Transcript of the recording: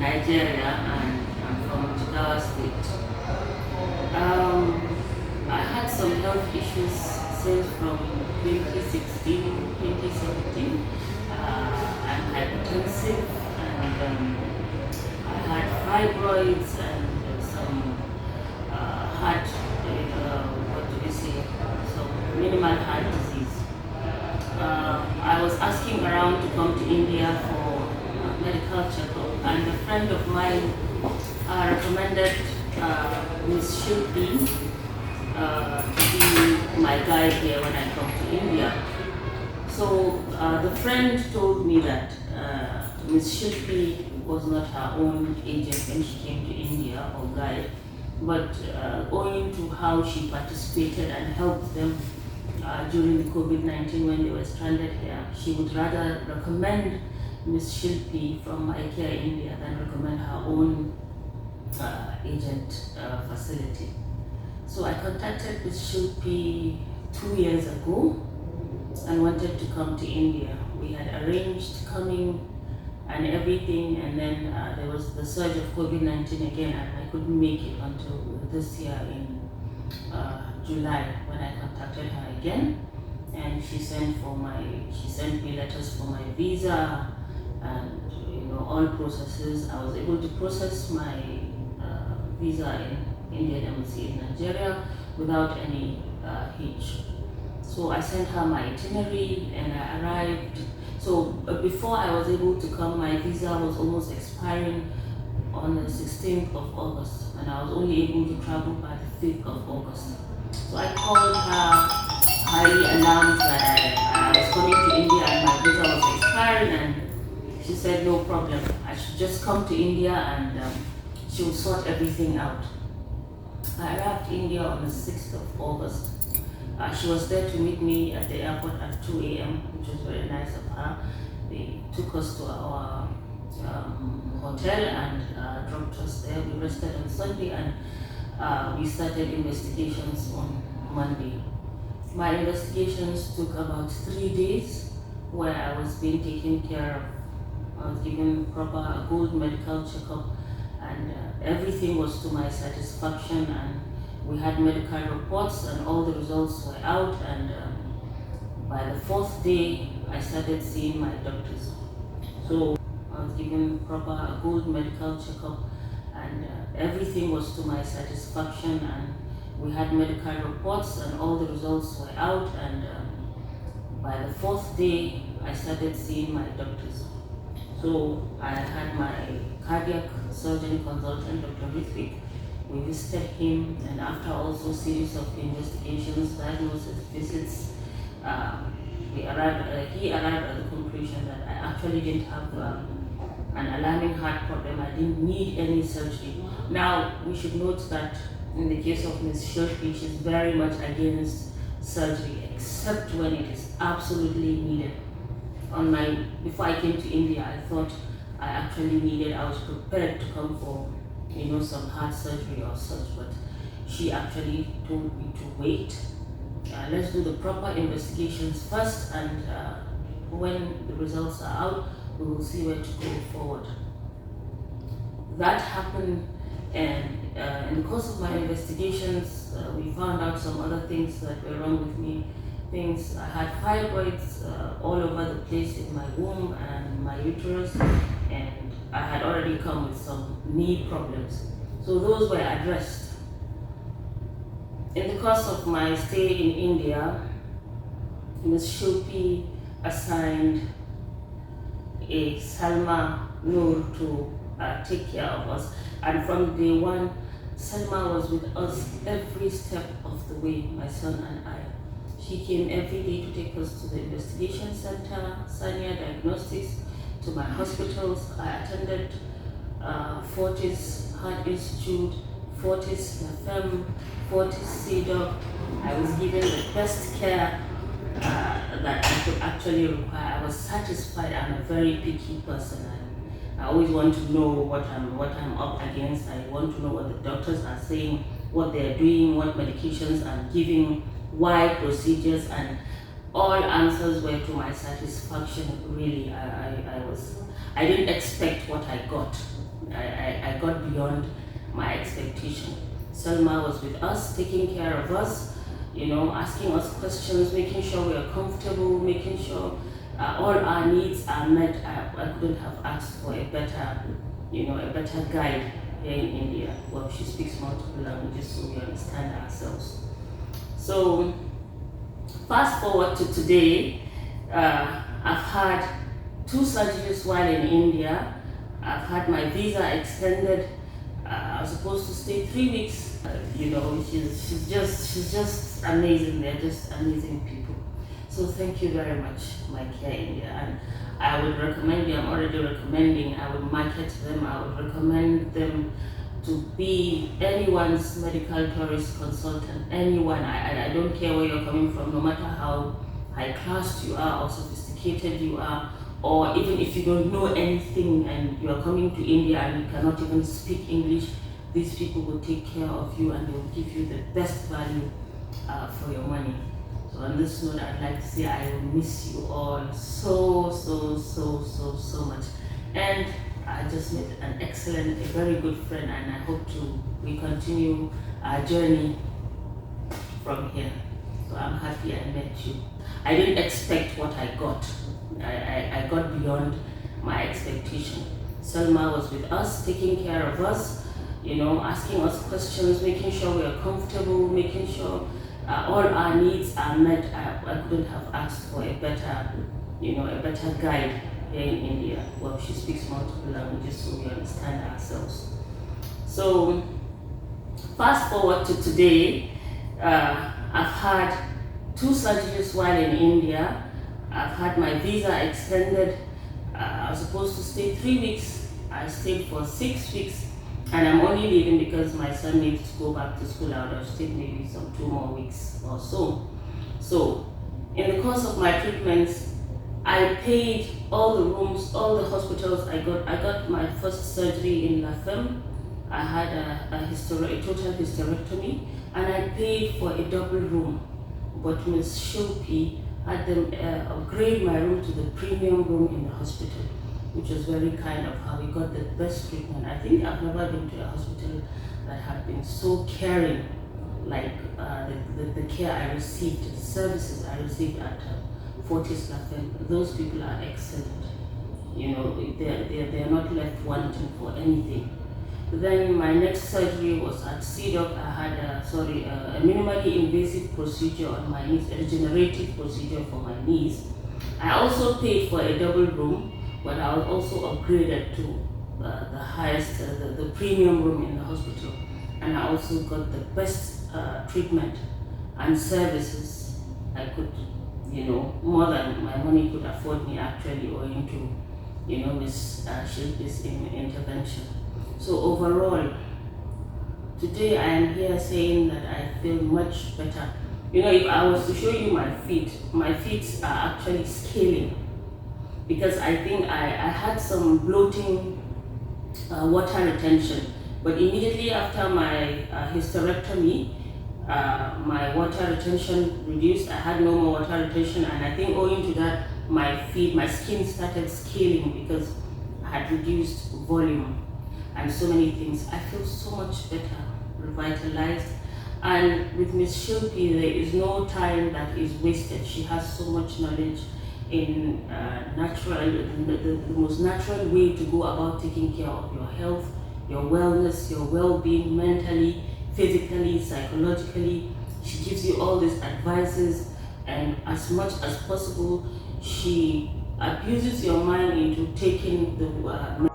Nigeria, and I'm from Jigawa State. I had some health issues since from 2016, 2017. I'm hypertensive, and I had fibroids and some heart, what do you say, some minimal heart disease. I was asking around to come to India for a medical checkup, and a friend of mine recommended Miss Shilpi to be my guide here when I come to India. So the friend told me that Miss Shilpi was not her own agent when she came to India or guide, but owing to how she participated and helped them during the COVID-19 when they were stranded here, she would rather recommend Miss Shilpi from My Care India than recommend her own agent facility. So I contacted Miss Shilpi 2 years ago and wanted to come to India. We had arranged coming and everything, and then there was the surge of COVID-19 again, and I couldn't make it until this year in July when I contacted her again, and she sent me letters for my visa and all processes. I was able to process my visa in Indian Embassy in Nigeria without any hitch. So I sent her my itinerary and I arrived. So before I was able to come, my visa was almost expiring on the 16th of August, and I was only able to travel by the 5th of August. So I called her, highly alarmed that I was coming to India and my visa was expiring, and she said no problem, I should just come to India and she will sort everything out. I arrived in India on the 6th of August. She was there to meet me at the airport at 2 a.m., which was very nice of her. They took us to our hotel and dropped us there. We rested on Sunday, and we started investigations on Monday. My investigations took about 3 days, where I was being taken care of. I was given proper gold medical checkup, and everything was to my satisfaction, and we had medical reports and all the results were out, and by the 4th day I started seeing my doctors. So I was given proper gold medical checkup, and everything was to my satisfaction, and we had medical reports and all the results were out, and by the 4th day I started seeing my doctors. So I had my cardiac surgeon consultant, Dr. Ritwik. We visited him, and after also series of investigations, diagnosis, visits, he arrived at the conclusion that I actually didn't have an alarming heart problem. I didn't need any surgery. Now, we should note that in the case of Ms. Shilpi, she's very much against surgery, except when it is absolutely needed. Before I came to India, I thought I was prepared to come for some heart surgery or such, but she actually told me to wait. Let's do the proper investigations first, and when the results are out, we will see where to go forward. That happened, and in the course of my investigations, we found out some other things that were wrong with me. I had fibroids all over the place in my womb and my uterus, and I had already come with some knee problems. So those were addressed. In the course of my stay in India, Ms. Shilpi assigned a Salma Noor to take care of us. And from day one, Salma was with us every step of the way, my son and I. She came every day to take us to the investigation center, Sanya Diagnostics, to my hospitals. I attended Fortis Heart Institute, Fortis LaFemme, Fortis CDOC. I was given the best care that I could actually require. I was satisfied. I'm a very picky person. I always want to know what I'm up against. I want to know what the doctors are saying, what they're doing, what medications I'm giving, why procedures, and all answers were to my satisfaction. Really, I didn't expect what I got. I got beyond my expectation. Selma was with us, taking care of us, asking us questions, making sure we are comfortable, making sure all our needs are met. I couldn't have asked for a better, a better guide here in India. Well, she speaks multiple languages, so we understand ourselves. So, fast forward to today, I've had 2 surgeries while in India. I've had my visa extended. I was supposed to stay 3 weeks. She's just amazing. They're just amazing people. So thank you very much, my Care India. And I would recommend you. I'm already recommending. I would market them. I would recommend them to be anyone's medical tourist consultant. Anyone. I don't care where you're coming from. No matter how high class you are or sophisticated you are, or even if you don't know anything and you are coming to India and you cannot even speak English, these people will take care of you and they will give you the best value for your money. So on this note, I'd like to say I will miss you all so much. And I just met an excellent, a very good friend, and I hope we continue our journey from here. So I'm happy I met you. I didn't expect what I got. I got beyond my expectation. Selma was with us, taking care of us, asking us questions, making sure we are comfortable, making sure all our needs are met. I couldn't have asked for a better, a better guide here in India. Well, she speaks multiple languages, so we understand ourselves. So, fast forward to today, I've had 2 surgeries while in India. I've had my visa extended. I was supposed to stay 3 weeks. I stayed for 6 weeks, and I'm only leaving because my son needs to go back to school. I would have stayed maybe some 2 more weeks or so. So, in the course of my treatments, I paid all the rooms, all the hospitals. I got my first surgery in La Femme. I had a total hysterectomy, and I paid for a double room. But Ms. Shilpi had them upgrade my room to the premium room in the hospital, which was very kind of her. We got the best treatment. I think I've never been to a hospital that had been so caring, like the care I received, the services I received at Fortis La Femme. Those people are excellent. They're not left wanting for anything. Then my next surgery was at CDOC. I had a minimally invasive procedure on my knees, a regenerative procedure for my knees. I also paid for a double room, but I was also upgraded to the highest, the premium room in the hospital. And I also got the best treatment and services I could, more than my money could afford me actually, owing to, Ms. Shilpi's intervention. So overall, today I am here saying that I feel much better. If I was to show you my feet are actually scaling, because I think I had some bloating, water retention. But immediately after my hysterectomy, my water retention reduced. I had no more water retention, and I think owing to that, my skin started scaling because I had reduced volume and so many things. I feel so much better, revitalized. And with Ms. Shilpi, there is no time that is wasted. She has so much knowledge in the most natural way to go about taking care of your health, your wellness, your well-being, mentally, physically, psychologically. She gives you all these advices, and as much as possible, she abuses your mind into taking the